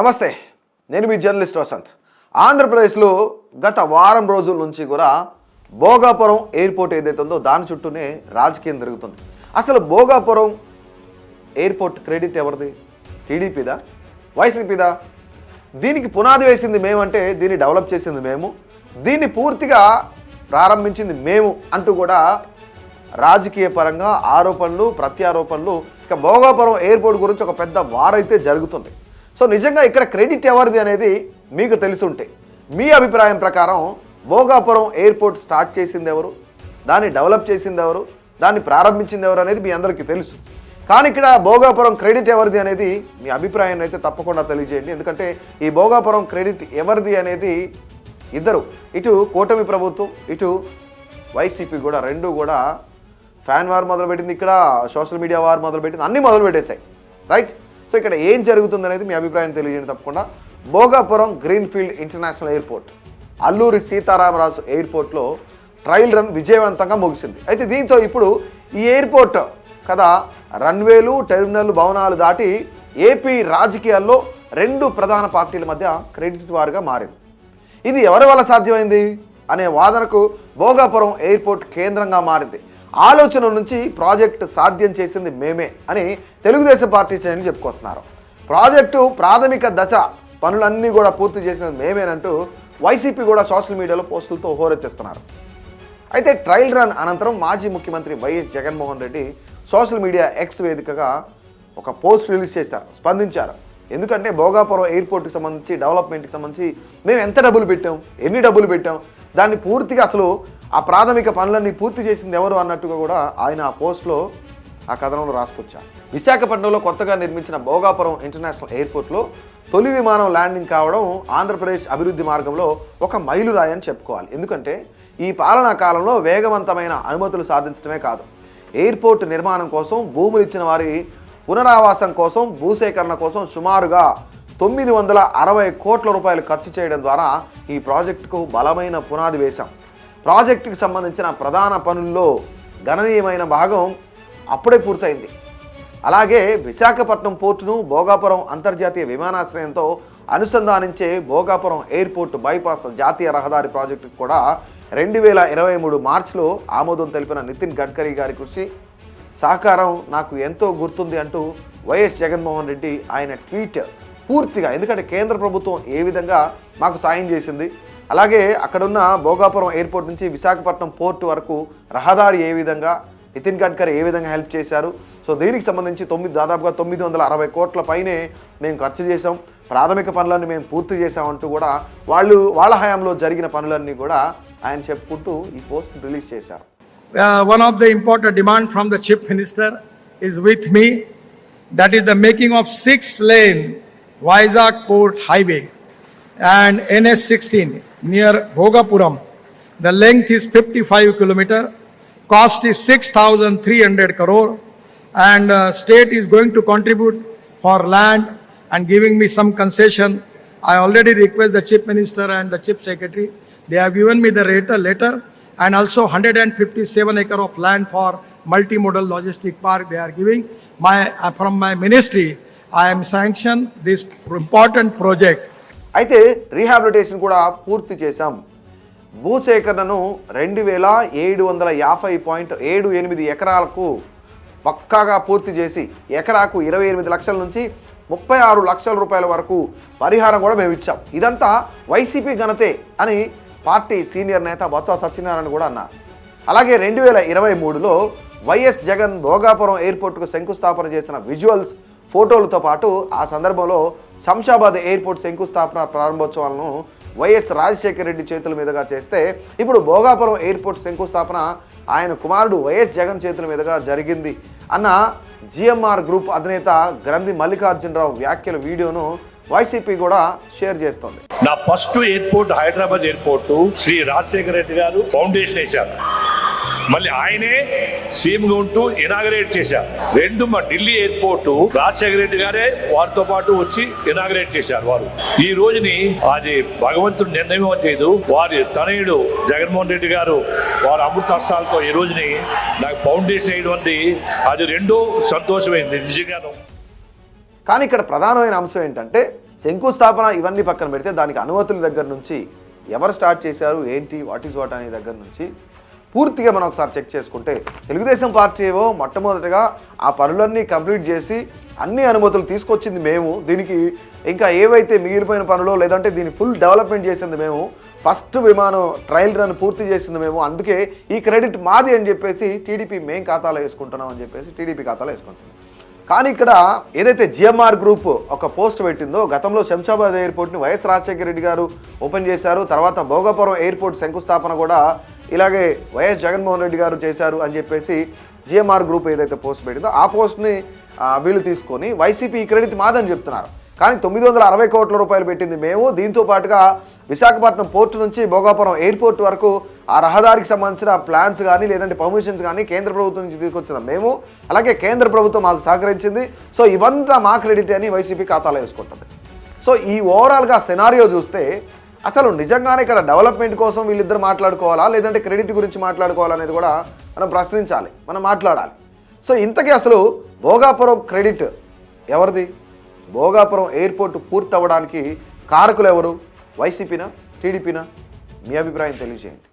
నమస్తే, నేను మీ జర్నలిస్ట్ వసంత్. ఆంధ్రప్రదేశ్లో గత వారం రోజుల నుంచి కూడా భోగాపురం ఎయిర్పోర్ట్ ఏదైతే ఉందో దాని చుట్టూనే రాజకీయం జరుగుతుంది. అసలు భోగాపురం ఎయిర్పోర్ట్ క్రెడిట్ ఎవరిది? టీడీపీదా, వైసీపీదా? దీనికి పునాది వేసింది మేమంటే దీన్ని డెవలప్ చేసింది మేము, దీన్ని పూర్తిగా ప్రారంభించింది మేము అంటూ కూడా రాజకీయ పరంగా ఆరోపణలు ప్రత్యారోపణలు. ఇక భోగాపురం ఎయిర్పోర్ట్ గురించి ఒక పెద్ద వారైతే జరుగుతుంది. సో నిజంగా ఇక్కడ క్రెడిట్ ఎవరిది అనేది మీకు తెలుసుంటే మీ అభిప్రాయం ప్రకారం భోగాపురం ఎయిర్పోర్ట్ స్టార్ట్ చేసింది ఎవరు, దాన్ని డెవలప్ చేసింది ఎవరు, దాన్ని ప్రారంభించింది ఎవరు అనేది మీ అందరికీ తెలుసు. కానీ ఇక్కడ భోగాపురం క్రెడిట్ ఎవరిది అనేది మీ అభిప్రాయం అయితే తప్పకుండా తెలియజేయండి. ఎందుకంటే ఈ భోగాపురం క్రెడిట్ ఎవరిది అనేది ఇద్దరు, ఇటు కూటమి ప్రభుత్వం ఇటు వైసీపీ కూడా రెండు కూడా ఫ్యాన్ వార్ మొదలుపెట్టింది, ఇక్కడ సోషల్ మీడియా వార్ మొదలుపెట్టింది, అన్నీ మొదలు పెట్టేశాయి. రైట్. సో ఇక్కడ ఏం జరుగుతుంది అనేది మీ అభిప్రాయం తెలియజేయండి తప్పకుండా. Bhogapuram greenfield international airport Alluri Sitaramaraju ఎయిర్పోర్ట్లో ట్రయల్ రన్ విజయవంతంగా ముగిసింది. అయితే దీంతో ఇప్పుడు ఈ ఎయిర్పోర్ట్ కదా రన్వేలు టెర్మినల్ భవనాలు దాటి ఏపీ రాజకీయాల్లో రెండు ప్రధాన పార్టీల మధ్య క్రెడిట్ వార్గా మారింది. ఇది ఎవరి వల్ల సాధ్యమైంది అనే వాదనకు భోగాపురం ఎయిర్పోర్ట్ కేంద్రంగా మారింది. ఆలోచన నుంచి ప్రాజెక్టు సాధ్యం చేసింది మేమే అని తెలుగుదేశం పార్టీ శ్రేణులు చెప్పుకొస్తున్నారు. ప్రాజెక్టు ప్రాథమిక దశ పనులన్నీ కూడా పూర్తి చేసినది మేమేనంటూ వైసీపీ కూడా సోషల్ మీడియాలో పోస్టులతో హోరెత్తిస్తున్నారు. అయితే ట్రయల్ రన్ అనంతరం మాజీ ముఖ్యమంత్రి YS Jaganmohan Reddy social media X వేదికగా ఒక పోస్ట్ రిలీజ్ చేశారు, స్పందించారు. ఎందుకంటే భోగాపురం ఎయిర్పోర్ట్కి సంబంధించి డెవలప్మెంట్కి సంబంధించి మేము ఎంత డబ్బులు పెట్టాం, ఎన్ని డబ్బులు పెట్టాం, దాన్ని పూర్తిగా అసలు ఆ ప్రాథమిక పనులన్నీ పూర్తి చేసింది ఎవరు అన్నట్టుగా కూడా ఆయన ఆ పోస్ట్లో ఆ కథనంలో రాసుకొచ్చారు. విశాఖపట్నంలో కొత్తగా నిర్మించిన భోగాపురం ఇంటర్నేషనల్ ఎయిర్పోర్ట్లో తొలి విమానం ల్యాండింగ్ కావడం ఆంధ్రప్రదేశ్ అభివృద్ధి మార్గంలో ఒక మైలురాయి అని చెప్పుకోవాలి. ఎందుకంటే ఈ పాలనా కాలంలో వేగవంతమైన అనుమతులు సాధించడమే కాదు, ఎయిర్పోర్ట్ నిర్మాణం కోసం భూములు ఇచ్చిన వారి పునరావాసం కోసం భూసేకరణ కోసం సుమారుగా 960 కోట్ల రూపాయలు ఖర్చు చేయడం ద్వారా ఈ ప్రాజెక్టుకు బలమైన పునాది వేశాం. ప్రాజెక్టుకి సంబంధించిన ప్రధాన పనుల్లో గణనీయమైన భాగం అప్పుడే పూర్తయింది. అలాగే విశాఖపట్నం పోర్టును భోగాపురం అంతర్జాతీయ విమానాశ్రయంతో అనుసంధానించే భోగాపురం ఎయిర్పోర్ట్ బైపాస్ జాతీయ రహదారి ప్రాజెక్టుకు కూడా 2023 మార్చిలో ఆమోదం తెలిపిన నితిన్ గడ్కరీ గారి కృషి సహకారం నాకు ఎంతో గుర్తుంది అంటూ వైఎస్ జగన్మోహన్ రెడ్డి ఆయన ట్వీట్ పూర్తిగా, ఎందుకంటే కేంద్ర ప్రభుత్వం ఏ విధంగా మాకు సాయం చేసింది, అలాగే అక్కడున్న భోగాపురం ఎయిర్పోర్ట్ నుంచి విశాఖపట్నం పోర్టు వరకు రహదారి ఏ విధంగా నితిన్ గడ్కరీ ఏ విధంగా హెల్ప్ చేశారు. సో దీనికి సంబంధించి దాదాపుగా 960 కోట్ల పైనే మేము ఖర్చు చేసాం, ప్రాథమిక పనులన్నీ మేము పూర్తి చేసామంటూ కూడా వాళ్ళ హయాంలో జరిగిన పనులన్నీ కూడా ఆయన చెప్పుకుంటూ ఈ పోస్ట్ రిలీజ్ చేశారు. One of the important demand from the Chief Minister is with me, that is the making of 6-lane Vizag Port Highway and NS16 near Bhogapuram. The length is 55 kilometer, cost is 6,300 crore, and state is going to contribute for land and giving me some concession. I already request the Chief Minister and the Chief Secretary. They have given me the letter and also 157 acre of land for multimodal logistic park they are giving. From my ministry, I am sanctioned this important project. అయితే rehabilitation కూడా పూర్తి చేశాం. భూసేకరణను 2750.78 ఎకరాలకు పక్కాగా పూర్తి చేసి ఎకరాకు 28 లక్షల నుంచి 36 లక్షల రూపాయల వరకు పరిహారం కూడా మేము ఇచ్చాం. ఇదంతా వైసీపీ ఘనతే అని పార్టీ సీనియర్ నేత బొత్స సత్యనారాయణ కూడా అన్నారు. అలాగే 2023లో వైఎస్ జగన్ భోగాపురం ఎయిర్పోర్ట్కు శంకుస్థాపన చేసిన విజువల్స్ ఫోటోలతో పాటు ఆ సందర్భంలో శంషాబాద్ ఎయిర్పోర్ట్ శంకుస్థాపన ప్రారంభోత్సవాలను వైఎస్ రాజశేఖర రెడ్డి చేతుల మీదుగా చేస్తే ఇప్పుడు భోగాపురం ఎయిర్పోర్ట్ శంకుస్థాపన ఆయన కుమారుడు వైఎస్ జగన్ చేతుల మీదుగా జరిగింది అన్న జిఎంఆర్ గ్రూప్ అధినేత గ్రంథి మల్లికార్జునరావు వ్యాఖ్యల వీడియోను వైసీపీ కూడా షేర్ చేస్తోంది. నా first airport Hyderabad airport Shri Rajasekhara Reddy గారు ఫౌండేషన్ వేశారు, మళ్ళీ ఆయనే సీఎంగా ఉంటూ ఇనాగరేట్ చేశారు. రెండు మా ఢిల్లీ ఎయిర్పోర్ట్ రాజశేఖర రెడ్డి గారే వారితో పాటు వచ్చి ఇనాగరేట్ చేశారు. వారు ఈ రోజుని అది భగవంతుడు నిర్ణయం చేయదు, వారి తనయుడు జగన్మోహన్ రెడ్డి గారు వారి అమృత హస్తాలతో ఈ రోజుని నాకు ఫౌండేషన్ వేయడం అది రెండో సంతోషమైంది నిజంగాను. కానీ ఇక్కడ ప్రధానమైన అంశం ఏంటంటే శంకుస్థాపన ఇవన్నీ పక్కన పెడితే దానికి అనుమతుల దగ్గర నుంచి ఎవరు స్టార్ట్ చేశారు, ఏంటి, వాట్ ఈస్ వాట్ అనే దగ్గర నుంచి పూర్తిగా మనం ఒకసారి చెక్ చేసుకుంటే తెలుగుదేశం పార్టీ ఏమో మొట్టమొదటిగా ఆ పనులన్నీ కంప్లీట్ చేసి అన్ని అనుమతులు తీసుకొచ్చింది మేము, దీనికి ఇంకా ఏవైతే మిగిలిపోయిన పనులు లేదంటే దీన్ని ఫుల్ డెవలప్మెంట్ చేసింది మేము, ఫస్ట్ విమానం ట్రయల్ రన్ పూర్తి చేసింది మేము, అందుకే ఈ క్రెడిట్ మాది అని చెప్పేసి టీడీపీ మేం ఖాతాలో వేసుకుంటున్నాం అని చెప్పేసి టీడీపీ ఖాతాలో వేసుకుంటున్నాం. కానీ ఇక్కడ ఏదైతే జిఎంఆర్ గ్రూప్ ఒక పోస్ట్ పెట్టిందో, గతంలో శంషాబాద్ ఎయిర్పోర్ట్ని వైఎస్ రాజశేఖర రెడ్డి గారు ఓపెన్ చేశారు, తర్వాత భోగాపురం ఎయిర్పోర్ట్ శంకుస్థాపన కూడా ఇలాగే వైఎస్ జగన్మోహన్ రెడ్డి గారు చేశారు అని చెప్పేసి జిఎంఆర్ గ్రూప్ ఏదైతే పోస్ట్ పెట్టిందో ఆ పోస్ట్ని వీళ్ళు తీసుకొని వైసీపీ ఈ క్రెడిట్ మాదని చెప్తున్నారు. కానీ 960 కోట్ల రూపాయలు పెట్టింది మేము, దీంతో పాటుగా విశాఖపట్నం పోర్టు నుంచి భోగాపురం ఎయిర్పోర్ట్ వరకు ఆ రహదారికి సంబంధించిన ప్లాన్స్ కానీ లేదంటే పర్మిషన్స్ కానీ కేంద్ర ప్రభుత్వం నుంచి తీసుకొచ్చిన మేము, అలాగే కేంద్ర ప్రభుత్వం మాకు సహకరించింది, సో ఇవంతా మా క్రెడిట్ అని వైసీపీ ఖాతాలో వేసుకుంటుంది. సో ఈ ఓవరాల్గా సెనారియో చూస్తే అసలు నిజంగానే ఇక్కడ డెవలప్మెంట్ కోసం వీళ్ళిద్దరు మాట్లాడుకోవాలా లేదంటే క్రెడిట్ గురించి మాట్లాడుకోవాలనేది కూడా మనం ప్రశ్నించాలి, మనం మాట్లాడాలి. సో ఇంతకీ అసలు భోగాపురం క్రెడిట్ ఎవరిది? భోగాపురం ఎయిర్పోర్ట్ పూర్తి అవ్వడానికి కారకులు ఎవరు? వైసీపీనా, టీడీపీనా? మీ అభిప్రాయం తెలియజేయండి.